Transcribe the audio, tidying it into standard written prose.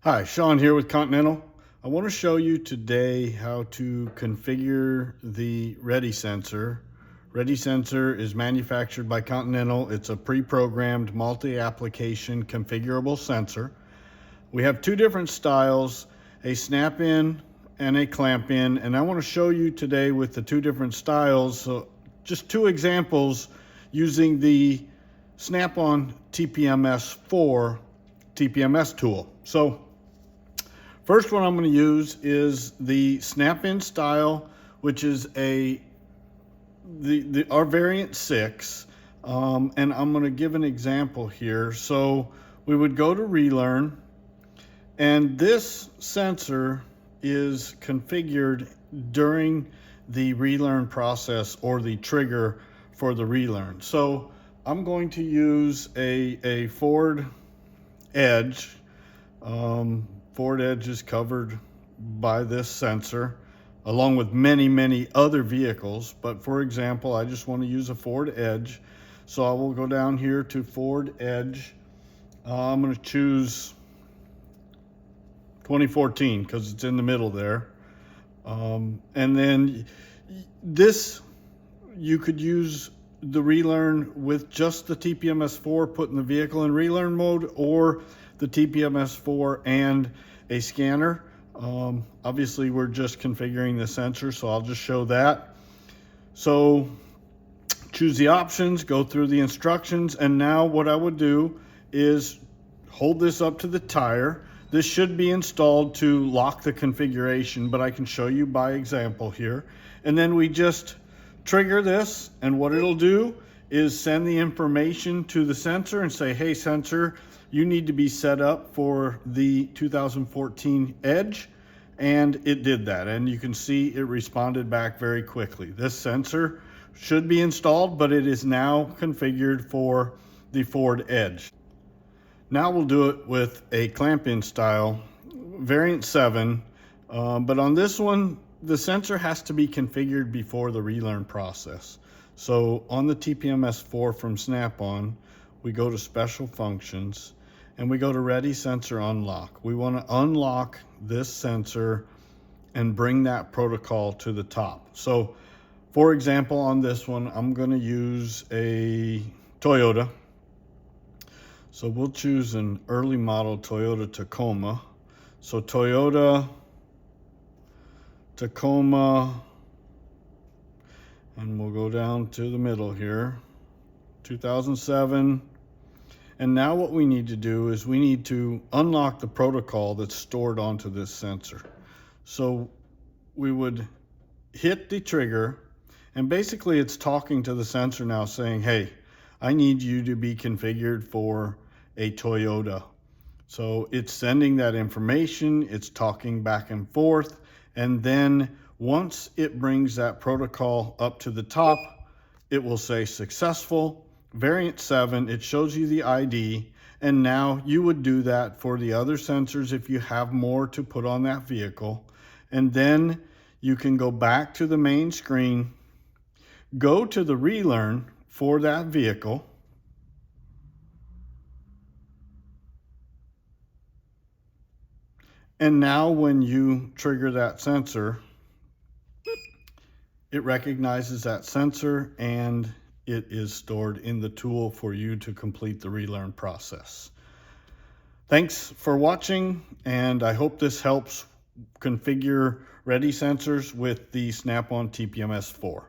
Hi, Sean here with Continental. I want to show you today how to configure the REDI-Sensor. REDI-Sensor is manufactured by Continental. It's a pre-programmed multi-application configurable sensor. We have two different styles, a snap-in and a clamp-in, and I want to show you today with the two different styles, so just two examples using the snap-on TPMS4 TPMS tool. So first one I'm going to use is the snap-in style, which is our variant 6, and I'm going to give an example here. So we would go to relearn, and this sensor is configured during the relearn process or the trigger for the relearn. So I'm going to use a forward edge. Forward edge is covered by this sensor along with many other vehicles, but for example I just want to use a forward edge, so I will go down here to forward edge. I'm going to choose 2014 because it's in the middle there, and then this, you could use the relearn with just the TPMS4, putting the vehicle in relearn mode, or the TPMS4 and a scanner. Obviously we're just configuring the sensor, so I'll just show that. So choose the options, go through the instructions, and now what I would do is hold this up to the tire. This should be installed to lock the configuration, but I can show you by example here. And then we just trigger this, and what it'll do is send the information to the sensor and say, hey sensor, you need to be set up for the 2014 Edge, and it did that, and you can see it responded back very quickly. This sensor should be installed, but it is now configured for the Ford Edge. Now we'll do it with a clamp-in style, variant 7, but on this one, the sensor has to be configured before the relearn process. So on the TPMS4 from Snap-on, we go to Special Functions, and we go to REDI-Sensor Unlock. We want to unlock this sensor and bring that protocol to the top. So for example, on this one, I'm going to use a Toyota. So we'll choose an early model Toyota Tacoma. So Toyota Tacoma, and we'll go down to the middle here, 2007. And now what we need to do is we need to unlock the protocol that's stored onto this sensor. So we would hit the trigger, and basically it's talking to the sensor now saying, hey, I need you to be configured for a Toyota. So it's sending that information, it's talking back and forth, and then once it brings that protocol up to the top, it will say successful. Variant 7, it shows you the ID, and now you would do that for the other sensors if you have more to put on that vehicle. And then you can go back to the main screen, go to the relearn for that vehicle, and now when you trigger that sensor, it recognizes that sensor and it is stored in the tool for you to complete the relearn process. Thanks for watching, and I hope this helps configure REDI sensors with the Snap-on TPMS4.